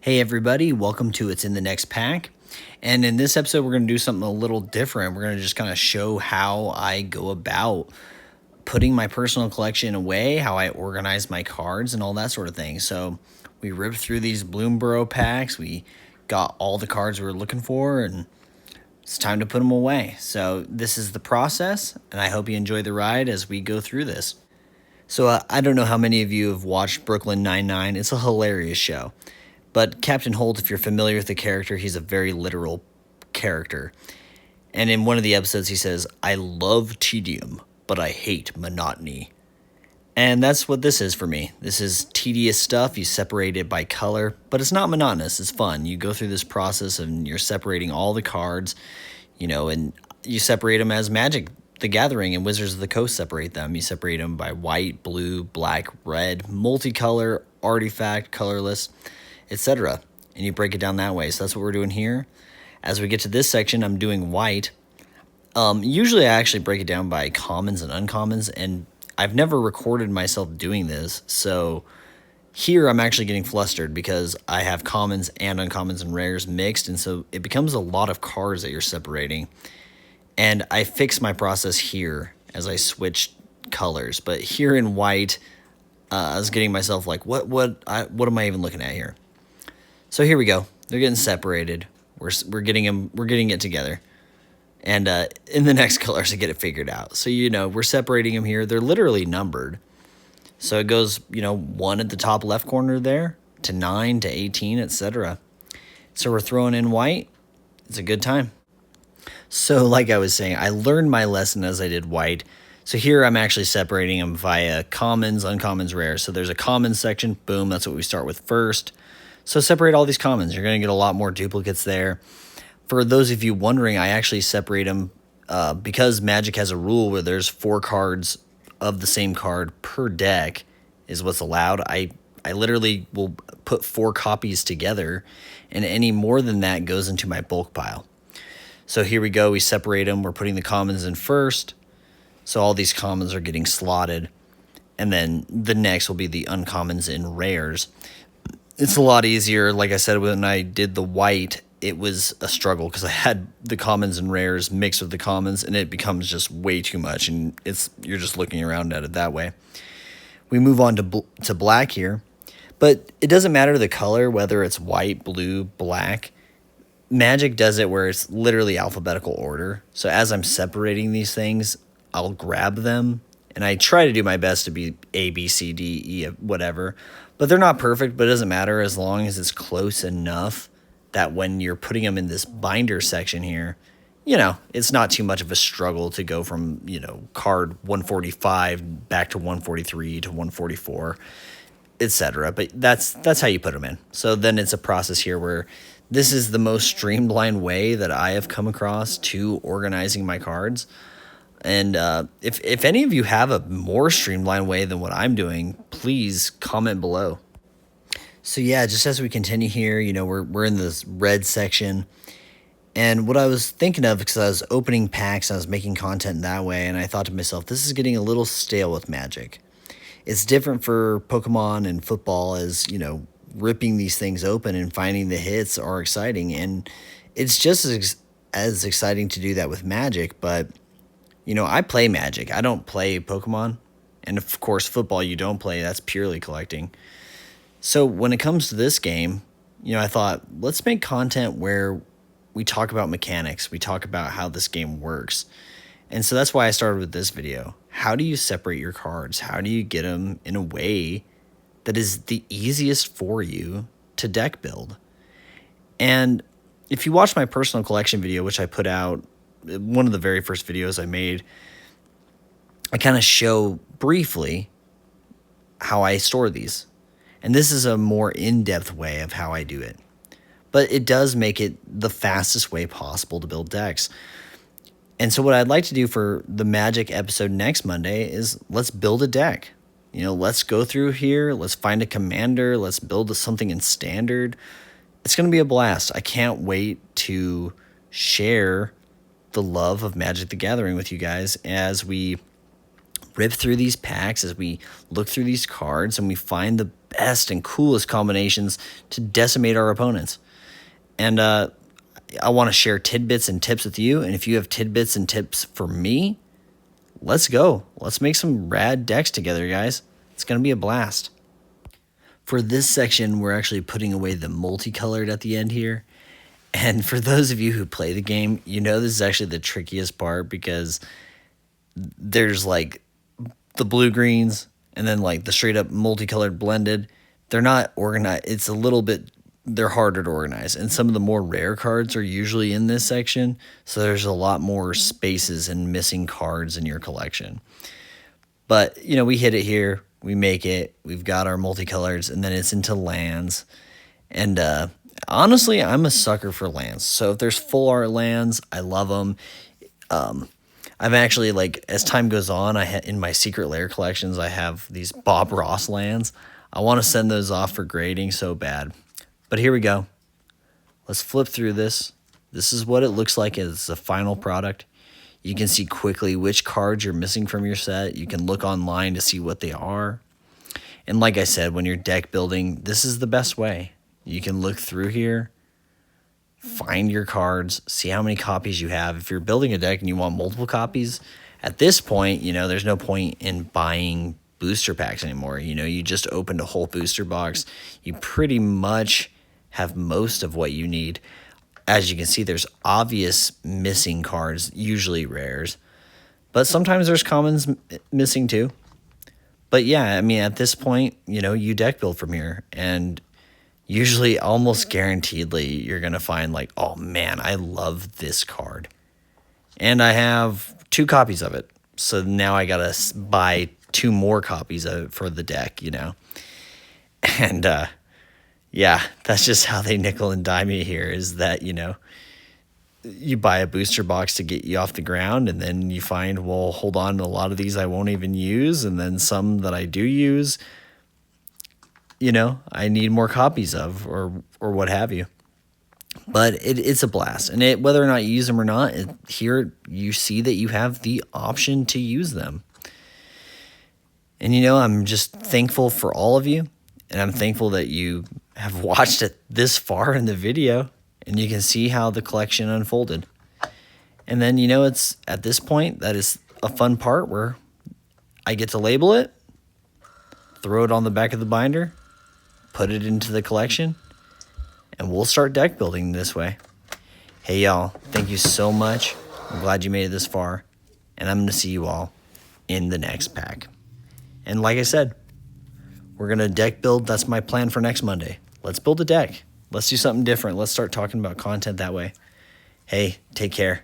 Hey everybody, welcome to It's in the Next Pack. And in this episode, we're going to do something a little different. We're going to just kind of show how I go about putting my personal collection away, how I organize my cards and all that sort of thing. So we ripped through these Bloomburrow packs. We got all the cards we were looking for, and it's time to put them away. So this is the process, and I hope you enjoy the ride as we go through this. So I don't know how many of you have watched Brooklyn Nine-Nine. It's a hilarious show. But Captain Holt, if you're familiar with the character, he's a very literal character. And in one of the episodes, he says, "I love tedium, but I hate monotony." And that's what this is for me. This is tedious stuff. You separate it by color, but it's not monotonous. It's fun. You go through this process and you're separating all the cards, and you separate them as Magic the Gathering and Wizards of the Coast separate them. You separate them by white, blue, black, red, multicolor, artifact, colorless, etc. And you break it down that way. So that's what we're doing here. As we get to this section, I'm doing white. Usually I actually break it down by commons and uncommons, and I've never recorded myself doing this. So here I'm actually getting flustered because I have commons and uncommons and rares mixed, and so it becomes a lot of cards that you're separating. And I fix my process here as I switch colors. But here in white, I was getting myself like, what am I even looking at here? So here we go. They're getting separated. We're getting it together. And in the next colors, I get it figured out. So, we're separating them here. They're literally numbered. So it goes, 1 at the top left corner there, to 9, to 18, etc. So we're throwing in white. It's a good time. So like I was saying, I learned my lesson as I did white. So here I'm actually separating them via commons, uncommons, rares. So there's a commons section. Boom, that's what we start with first. So separate all these commons. You're going to get a lot more duplicates there. For those of you wondering, I actually separate them because Magic has a rule where there's 4 cards of the same card per deck is what's allowed. I literally will put 4 copies together, and any more than that goes into my bulk pile. So here we go. We separate them. We're putting the commons in first. So all these commons are getting slotted. And then the next will be the uncommons and rares. It's a lot easier. Like I said, when I did the white, it was a struggle because I had the commons and rares mixed with the commons, and it becomes just way too much, and you're just looking around at it that way. We move on to black here, but it doesn't matter the color, whether it's white, blue, black. Magic does it where it's literally alphabetical order. So as I'm separating these things, I'll grab them, and I try to do my best to be A, B, C, D, E, whatever. But they're not perfect, but it doesn't matter as long as it's close enough that when you're putting them in this binder section here, it's not too much of a struggle to go from, card 145 back to 143 to 144, etc. But that's how you put them in. So then it's a process here where this is the most streamlined way that I have come across to organizing my cards. And if any of you have a more streamlined way than what I'm doing, please comment below. So yeah, just as we continue here, we're in this red section. And what I was thinking of, because I was opening packs, I was making content that way, and I thought to myself, this is getting a little stale with Magic. It's different for Pokemon and football as, ripping these things open and finding the hits are exciting. And it's just as exciting to do that with Magic, but I play Magic. I don't play Pokemon. And of course, football you don't play. That's purely collecting. So when it comes to this game, I thought, let's make content where we talk about mechanics. We talk about how this game works. And so that's why I started with this video. How do you separate your cards? How do you get them in a way that is the easiest for you to deck build? And if you watch my personal collection video, which I put out, one of the very first videos I made, I kind of show briefly how I store these. And this is a more in-depth way of how I do it. But it does make it the fastest way possible to build decks. And so what I'd like to do for the Magic episode next Monday is let's build a deck. Let's go through here. Let's find a commander. Let's build something in standard. It's going to be a blast. I can't wait to share the love of Magic the Gathering with you guys as we rip through these packs, as we look through these cards, and we find best and coolest combinations to decimate our opponents. And I want to share tidbits and tips with you. And if you have tidbits and tips for me, let's go. Let's make some rad decks together, guys. It's going to be a blast. For this section, we're actually putting away the multicolored at the end here. And for those of you who play the game, you know this is actually the trickiest part, because there's like the blue greens and then like the straight up multicolored blended. They're not organized. It's a little bit, they're harder to organize. And some of the more rare cards are usually in this section. So there's a lot more spaces and missing cards in your collection. But, you know, we hit it here. We make it. We've got our multicolors, and then it's into lands. And honestly, I'm a sucker for lands. So if there's full art lands, I love them. I've actually, like, as time goes on, in my Secret Lair collections, I have these Bob Ross lands. I want to send those off for grading so bad. But here we go. Let's flip through this. This is what it looks like as the final product. You can see quickly which cards you're missing from your set. You can look online to see what they are. And like I said, when you're deck building, this is the best way. You can look through here, find your cards, see how many copies you have. If you're building a deck and you want multiple copies, at this point, you know, there's no point in buying booster packs anymore. You know, you just opened a whole booster box. You pretty much have most of what you need. As you can see, there's obvious missing cards, usually rares, but sometimes there's commons missing too. But yeah, I mean, at this point, you know, you deck build from here, and usually almost guaranteedly you're going to find like, oh man, I love this card. And I have 2 copies of it. So now I got to buy 2 more copies of it for the deck, you know. And yeah, that's just how they nickel and dime you here, is that, you know, you buy a booster box to get you off the ground, and then you find, well, hold on, a lot of these I won't even use, and then some that I do use, you know, I need more copies of, or what have you. But it's a blast. And whether or not you use them or not, here you see that you have the option to use them. And, you know, I'm just thankful for all of you. And I'm thankful that you have watched it this far in the video. And you can see how the collection unfolded. And then, you know, it's at this point, that is a fun part where I get to label it, throw it on the back of the binder, put it into the collection, and we'll start deck building this way. Hey, y'all, thank you so much. I'm glad you made it this far, and I'm going to see you all in the next pack. And like I said, we're going to deck build. That's my plan for next Monday. Let's build a deck. Let's do something different. Let's start talking about content that way. Hey, take care.